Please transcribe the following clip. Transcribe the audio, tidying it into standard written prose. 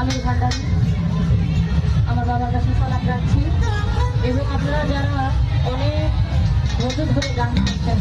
আমির ভান্ডারী আমার বাবার কাছে সালাম রাখছি এবং আপনারা যারা অনেক বছর ধরে গান করছেন